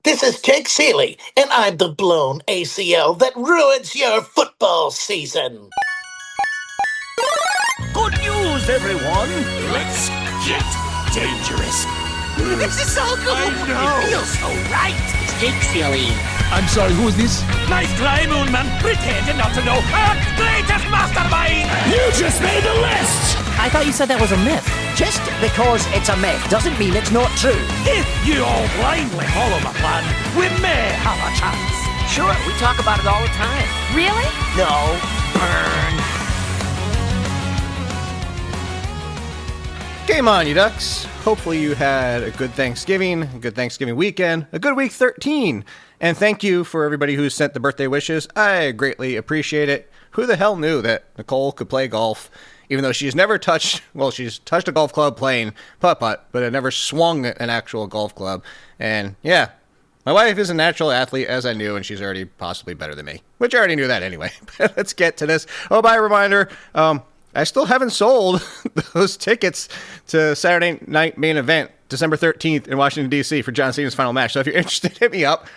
This is Jake Seeley, and I'm the blown ACL that ruins your football season. Good news, everyone! Let's get dangerous. This is so cool! I know! It feels so right! It's Jake Seeley. I'm sorry, who is this? Nice try, Moonman! Pretending not to know! Greatest mastermind! You just made the list! I thought you said that was a myth. Just because it's a myth doesn't mean it's not true. If you all blindly follow my plan, we may have a chance. Sure, we talk about it all the time. Really? No. Burn. Game on, you ducks. Hopefully you had a good Thanksgiving, a good Thanksgiving weekend, a good week 13. And thank you for everybody who sent the birthday wishes. I greatly appreciate it. Who the hell knew that Nicole could play golf? Even though she's never touched, well, she's touched a golf club playing putt-putt, but had never swung an actual golf club. And yeah, my wife is a natural athlete, as I knew, and she's already possibly better than me, which I already knew that anyway. But let's get to this. Oh, by reminder, I still haven't sold those tickets to Saturday night main event, December 13th in Washington, D.C. for John Cena's final match. So if you're interested, hit me up.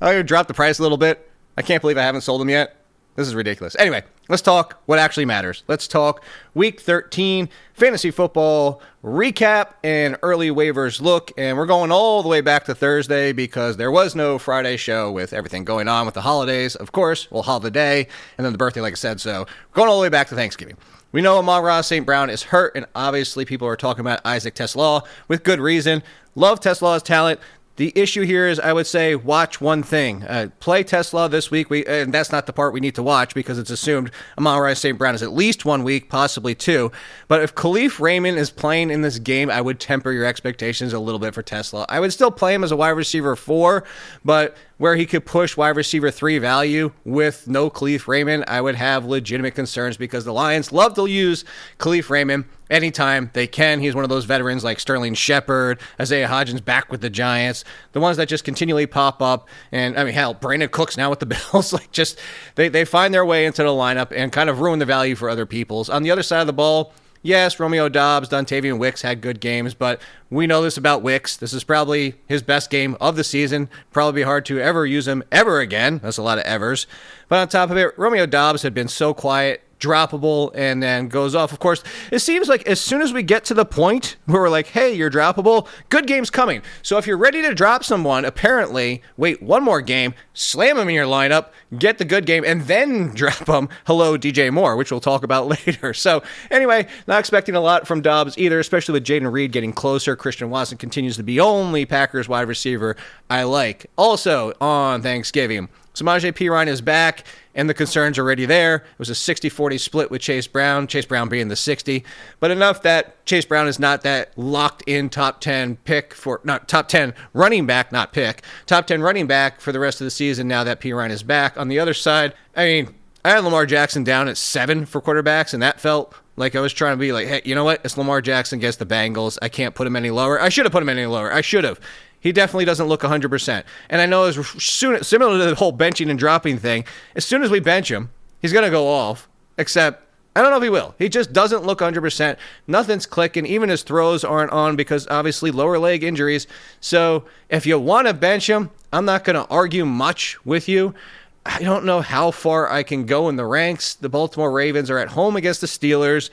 I'll drop the price a little bit. I can't believe I haven't sold them yet. This is ridiculous. Anyway, let's talk what actually matters. Let's talk Week 13 fantasy football recap and early waivers look. And we're going all the way back to Thursday because there was no Friday show with everything going on with the holidays, of course. Well, holiday, and then the birthday, like I said. So going all the way back to Thanksgiving. We know Amon-Ra St. Brown is hurt, and obviously people are talking about Isaac TeSlaa with good reason. Love TeSlaa's talent. The issue here is, I would say, watch one thing. Play TeSlaa this week, and that's not the part we need to watch because it's assumed Amon-Ra St. Brown is at least 1 week, possibly 2. But if Khalif Raymond is playing in this game, I would temper your expectations a little bit for TeSlaa. I would still play him as a wide receiver 4, but where he could push wide receiver 3 value with no Khalif Raymond, I would have legitimate concerns because the Lions love to use Khalif Raymond anytime they can. He's one of those veterans like Sterling Shepard, Isaiah Hodgins back with the Giants, the ones that just continually pop up. And I mean, hell, Brandon Cooks now with the Bills. Like, just they find their way into the lineup and kind of ruin the value for other people's. On the other side of the ball, yes, Romeo Doubs, Dontavian Wicks had good games, but we know this about Wicks. This is probably his best game of the season. Probably be hard to ever use him ever again. That's a lot of evers. But on top of it, Romeo Doubs had been so quiet, droppable, and then goes off. Of course, it seems like as soon as we get to the point where we're like, hey, you're droppable, good game's coming. So if you're ready to drop someone, apparently, wait one more game, slam him in your lineup, get the good game, and then drop him. Hello, DJ Moore, which we'll talk about later. So anyway, not expecting a lot from Dobbs either, especially with Jaden Reed getting closer. Christian Watson continues to be only Packers wide receiver I like. Also on Thanksgiving, Samaje Perine is back, and the concerns are already there. It was a 60-40 split with Chase Brown being the 60. But enough that Chase Brown is not that locked-in top 10 running back for the rest of the season now that Perine is back. On the other side, I mean, I had Lamar Jackson down at 7 for quarterbacks, and that felt like I was trying to be like, hey, you know what? It's Lamar Jackson against the Bengals. I can't put him any lower. I should have put him any lower. I should have. He definitely doesn't look 100%. And I know as soon, similar to the whole benching and dropping thing, as soon as we bench him, he's going to go off. Except, I don't know if he will. He just doesn't look 100%. Nothing's clicking. Even his throws aren't on because obviously lower leg injuries. So if you want to bench him, I'm not going to argue much with you. I don't know how far I can go in the ranks. The Baltimore Ravens are at home against the Steelers.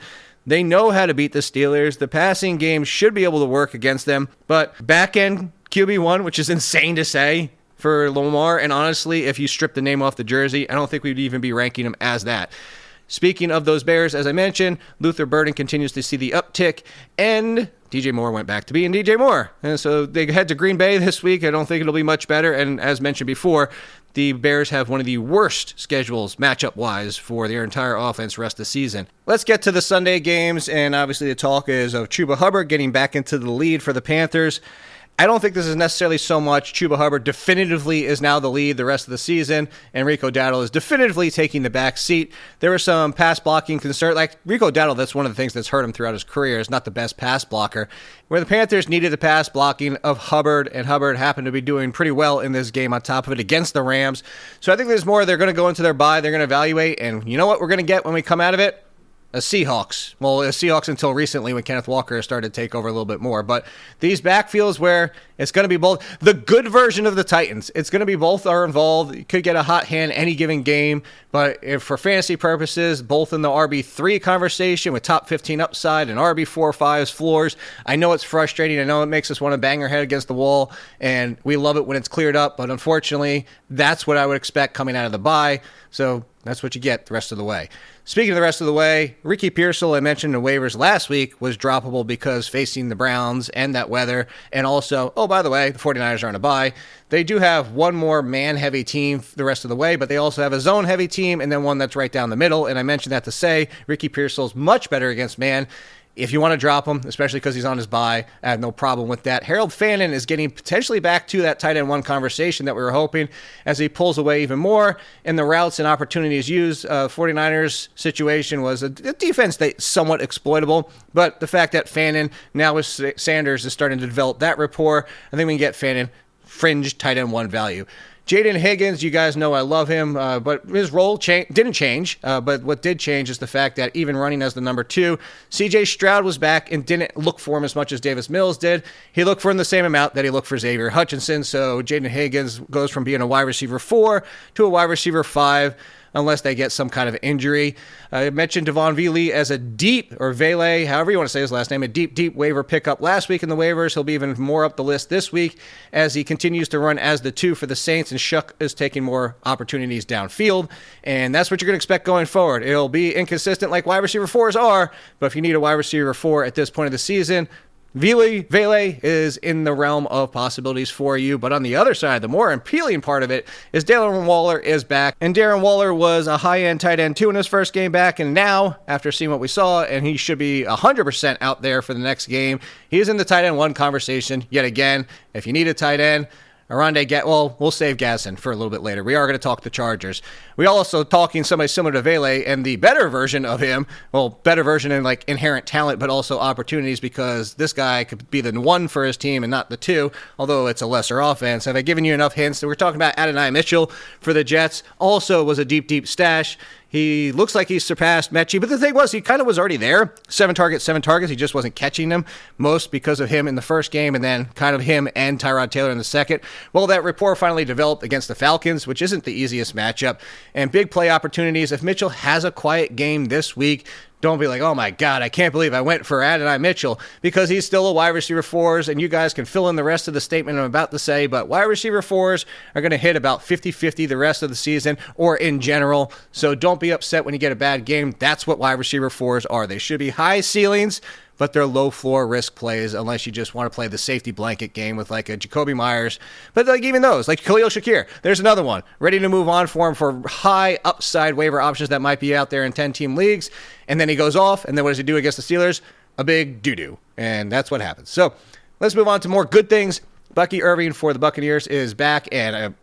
They know how to beat the Steelers. The passing game should be able to work against them. But back end QB1, which is insane to say for Lamar. And honestly, if you strip the name off the jersey, I don't think we'd even be ranking him as that. Speaking of those Bears, as I mentioned, Luther Burden continues to see the uptick, and DJ Moore went back to being DJ Moore. And so they head to Green Bay this week. I don't think it'll be much better. And as mentioned before, the Bears have one of the worst schedules matchup-wise for their entire offense rest of the season. Let's get to the Sunday games, and obviously the talk is of Chuba Hubbard getting back into the lead for the Panthers. I don't think this is necessarily so much. Chuba Hubbard definitively is now the lead the rest of the season, and Rico Dowdle is definitively taking the back seat. There were some pass blocking concerns. Like Rico Dowdle, that's one of the things that's hurt him throughout his career, is not the best pass blocker. Where the Panthers needed the pass blocking of Hubbard, and Hubbard happened to be doing pretty well in this game on top of it against the Rams. So I think there's more. They're going to go into their bye, they're going to evaluate, and you know what we're going to get when we come out of it? A Seahawks. Well, a Seahawks until recently when Kenneth Walker started to take over a little bit more. But these backfields where It's going to be both. The good version of the Titans. It's going to be both are involved. You could get a hot hand any given game, but if for fantasy purposes, both in the RB3 conversation with top 15 upside and RB4-5s floors. I know it's frustrating. I know it makes us want to bang our head against the wall, and we love it when it's cleared up, but unfortunately, that's what I would expect coming out of the bye. So that's what you get the rest of the way. Speaking of the rest of the way, Ricky Pearsall, I mentioned in waivers last week, was droppable because facing the Browns and that weather. And also, oh, by the way, the 49ers are on a bye. They do have one more man-heavy team the rest of the way, but they also have a zone-heavy team and then one that's right down the middle. And I mentioned that to say Ricky Pearsall's much better against man. If you want to drop him, especially because he's on his bye, I have no problem with that. Harold Fannin is getting potentially back to that tight end one conversation that we were hoping as he pulls away even more in the routes and opportunities used. 49ers situation was a defense that somewhat exploitable, but the fact that Fannin now with Sanders is starting to develop that rapport, I think we can get Fannin fringe tight end one value. Jaden Higgins, you guys know I love him, but his role didn't change. But what did change is the fact that even running as the number 2, C.J. Stroud was back and didn't look for him as much as Davis Mills did. He looked for him the same amount that he looked for Xavier Hutchinson. So Jaden Higgins goes from being a wide receiver 4 to a wide receiver 5. Unless they get some kind of injury. I mentioned Devaughn Vele as a deep, or Vele, however you want to say his last name, a deep waiver pickup last week in the waivers. He'll be even more up the list this week as he continues to run as the 2 for the Saints, and Shuck is taking more opportunities downfield. And that's what you're going to expect going forward. It'll be inconsistent like wide receiver 4s are, but if you need a wide receiver 4 at this point of the season, Vele is in the realm of possibilities for you. But on the other side, the more appealing part of it is Darren Waller is back. And Darren Waller was a high-end tight end 2 in his first game back. And now, after seeing what we saw, and he should be 100% out there for the next game, he's in the tight end 1 conversation yet again. If you need a tight end, we'll save Gasson for a little bit later. We are going to talk the Chargers. We also talking somebody similar to Vele and the better version of him. Well, better version in like inherent talent, but also opportunities because this guy could be the 1 for his team and not the 2, although it's a lesser offense. Have I given you enough hints? We're talking about Adonai Mitchell for the Jets. Also was a deep stash. He looks like he's surpassed Mechie, but the thing was, he kind of was already there. 7 targets. He just wasn't catching them, most because of him in the first game and then kind of him and Tyrod Taylor in the second. Well, that rapport finally developed against the Falcons, which isn't the easiest matchup, and big play opportunities. If Mitchell has a quiet game this week, don't be like, oh my God, I can't believe I went for Adonai Mitchell, because he's still a wide receiver 4s, and you guys can fill in the rest of the statement I'm about to say, but wide receiver 4s are going to hit about 50-50 the rest of the season, or in general, so don't be upset when you get a bad game. That's what wide receiver 4s are. They should be high ceilings, but they're low floor risk plays unless you just want to play the safety blanket game with like a Jacoby Myers. But like even those, like Khalil Shakir, there's another one. Ready to move on for him for high upside waiver options that might be out there in 10-team leagues. And then he goes off, and then what does he do against the Steelers? A big doo-doo. And that's what happens. So let's move on to more good things. Bucky Irving for the Buccaneers is back, and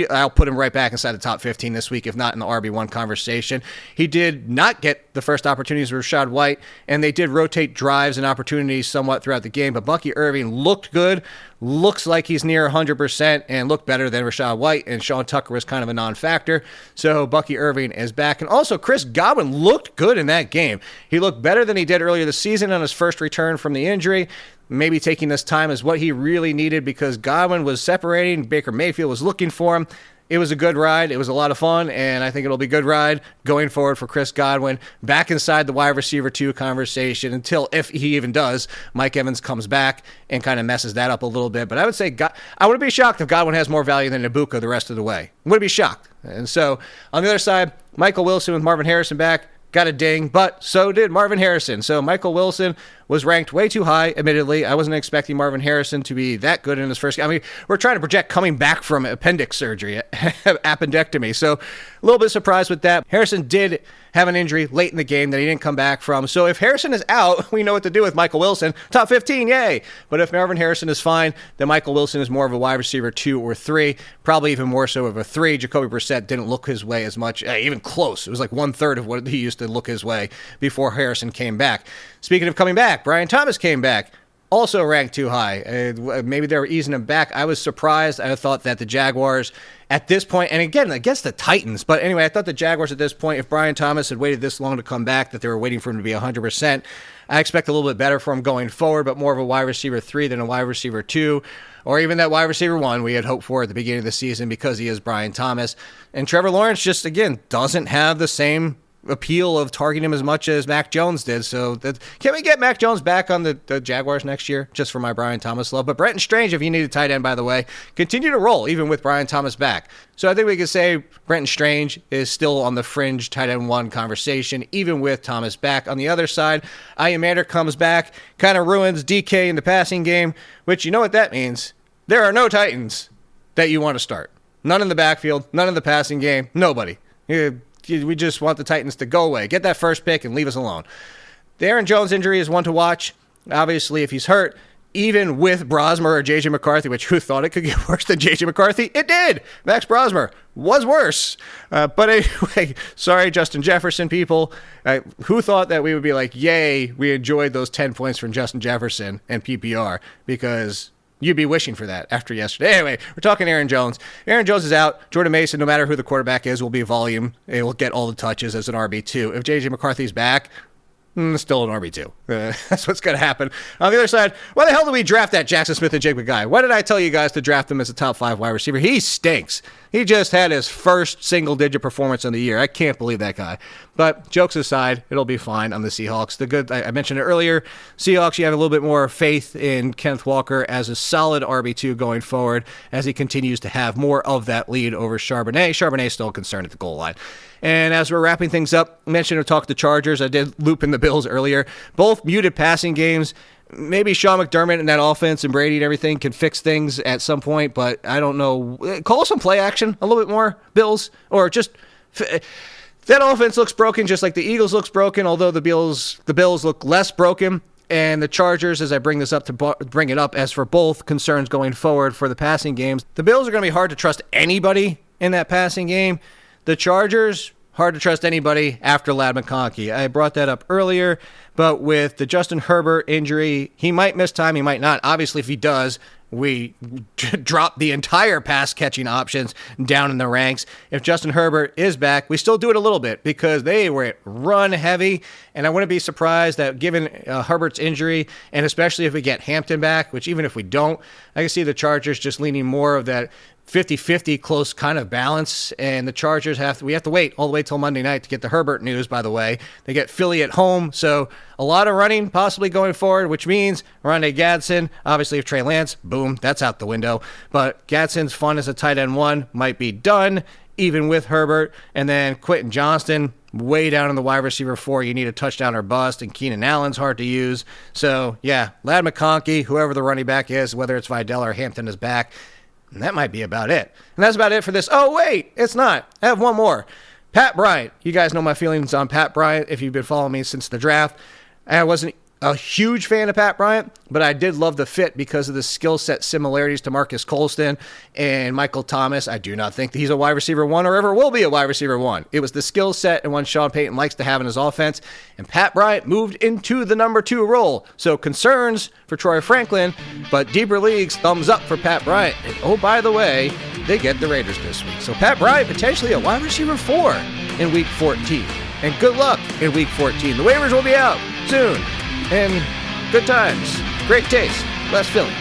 I'll put him right back inside the top 15 this week, if not in the RB1 conversation. He did not get the first opportunities with Rachaad White, and they did rotate drives and opportunities somewhat throughout the game, but Bucky Irving looked good, looks like he's near 100%, and looked better than Rachaad White, and Sean Tucker was kind of a non-factor, so Bucky Irving is back. And also, Chris Godwin looked good in that game. He looked better than he did earlier this season on his first return from the injury. Maybe taking this time is what he really needed because Godwin was separating. Baker Mayfield was looking for him. It was a good ride. It was a lot of fun, and I think it'll be a good ride going forward for Chris Godwin. Back inside the wide receiver 2 conversation until, if he even does, Mike Evans comes back and kind of messes that up a little bit. But I would say I wouldn't be shocked if Godwin has more value than Ibuka the rest of the way. I wouldn't be shocked. And so, on the other side, Michael Wilson with Marvin Harrison back. Got a ding, but so did Marvin Harrison. So Michael Wilson was ranked way too high, admittedly. I wasn't expecting Marvin Harrison to be that good in his first game. I mean, we're trying to project coming back from appendix surgery, appendectomy. So a little bit surprised with that. Harrison did have an injury late in the game that he didn't come back from. So if Harrison is out, we know what to do with Michael Wilson. Top 15, yay! But if Marvin Harrison is fine, then Michael Wilson is more of a wide receiver 2 or 3, probably even more so of a 3. Jacoby Brissett didn't look his way as much, even close. It was like 1/3 of what he used to look his way before Harrison came back. Speaking of coming back, Brian Thomas came back. also ranked too high. Maybe they were easing him back. I was surprised. I thought that the Jaguars at this point, and again, against the Titans, but anyway, I thought the Jaguars at this point, if Brian Thomas had waited this long to come back, that they were waiting for him to be 100%. I expect a little bit better for him going forward, but more of a wide receiver 3 than a wide receiver 2, or even that wide receiver 1 we had hoped for at the beginning of the season because he is Brian Thomas. And Trevor Lawrence just, again, doesn't have the same appeal of targeting him as much as Mac Jones did. So can we get Mac Jones back on the Jaguars next year, just for my Brian Thomas love? But Brenton Strange, if you need a tight end, by the way, continue to roll even with Brian Thomas back. So I think we could say Brenton Strange is still on the fringe tight end 1 conversation, even with Thomas back. On the other side, Ayamander comes back, kind of ruins DK in the passing game, which you know what that means. There are no Titans that you want to start. None in the backfield, none in the passing game, nobody. We just want the Titans to go away. Get that first pick and leave us alone. The Aaron Jones injury is one to watch. Obviously, if he's hurt, even with Brosmer or J.J. McCarthy, which who thought it could get worse than J.J. McCarthy? It did. Max Brosmer was worse. But anyway, sorry, Justin Jefferson people. Who thought that we would be like, yay, we enjoyed those 10 points from Justin Jefferson and PPR, because you'd be wishing for that after yesterday. Anyway, we're talking Aaron Jones. Aaron Jones is out. Jordan Mason, no matter who the quarterback is, will be volume. It will get all the touches as an RB2. If J.J. McCarthy's back, still an RB2. That's what's going to happen. On the other side, why the hell did we draft that Jackson Smith-Njigba guy? Why did I tell you guys to draft him as a top 5 wide receiver? He stinks. He just had his first single-digit performance of the year. I can't believe that guy. But jokes aside, it'll be fine on the Seahawks. I mentioned it earlier, Seahawks, you have a little bit more faith in Kenneth Walker as a solid RB2 going forward as he continues to have more of that lead over Charbonnet. Charbonnet's still concerned at the goal line. And as we're wrapping things up, I mentioned to talk the Chargers. I did loop in the Bills earlier. Both muted passing games. Maybe Sean McDermott and that offense and Brady and everything can fix things at some point, but I don't know. Call some play action a little bit more, Bills, or just that offense looks broken, just like the Eagles looks broken. Although the Bills look less broken, and the Chargers, as I bring this up to bring it up, as for both concerns going forward for the passing games, the Bills are going to be hard to trust anybody in that passing game. The Chargers, hard to trust anybody after Ladd McConkey. I brought that up earlier, but with the Justin Herbert injury, he might miss time, he might not. Obviously, if he does, we drop the entire pass-catching options down in the ranks. If Justin Herbert is back, we still do it a little bit because they were run-heavy, and I wouldn't be surprised that given Herbert's injury, and especially if we get Hampton back, which even if we don't, I can see the Chargers just leaning more of that 50-50 close kind of balance, and the Chargers we have to wait all the way till Monday night to get the Herbert news, by the way. They get Philly at home, so a lot of running possibly going forward, which means Rondé Gadsden, obviously if Trey Lance, boom, that's out the window. But Gadsden's fun as a tight end 1 might be done, even with Herbert. And then Quentin Johnston, way down in the wide receiver 4, you need a touchdown or bust, and Keenan Allen's hard to use. So, yeah, Ladd McConkey, whoever the running back is, whether it's Vidal or Hampton is back, and that might be about it. And that's about it for this. Oh, wait, it's not. I have one more. Pat Bryant. You guys know my feelings on Pat Bryant if you've been following me since the draft. I wasn't a huge fan of Pat Bryant, but I did love the fit because of the skill set similarities to Marcus Colston and Michael Thomas. I do not think that he's a wide receiver 1 or ever will be a wide receiver 1. It was the skill set and one Sean Payton likes to have in his offense, and Pat Bryant moved into the number 2 role. So concerns for Troy Franklin, but deeper leagues, thumbs up for Pat Bryant. And oh, by the way, they get the Raiders this week. So Pat Bryant potentially a wide receiver 4 in week 14. And good luck in week 14. The waivers will be out soon. And good times, great taste, less Philly.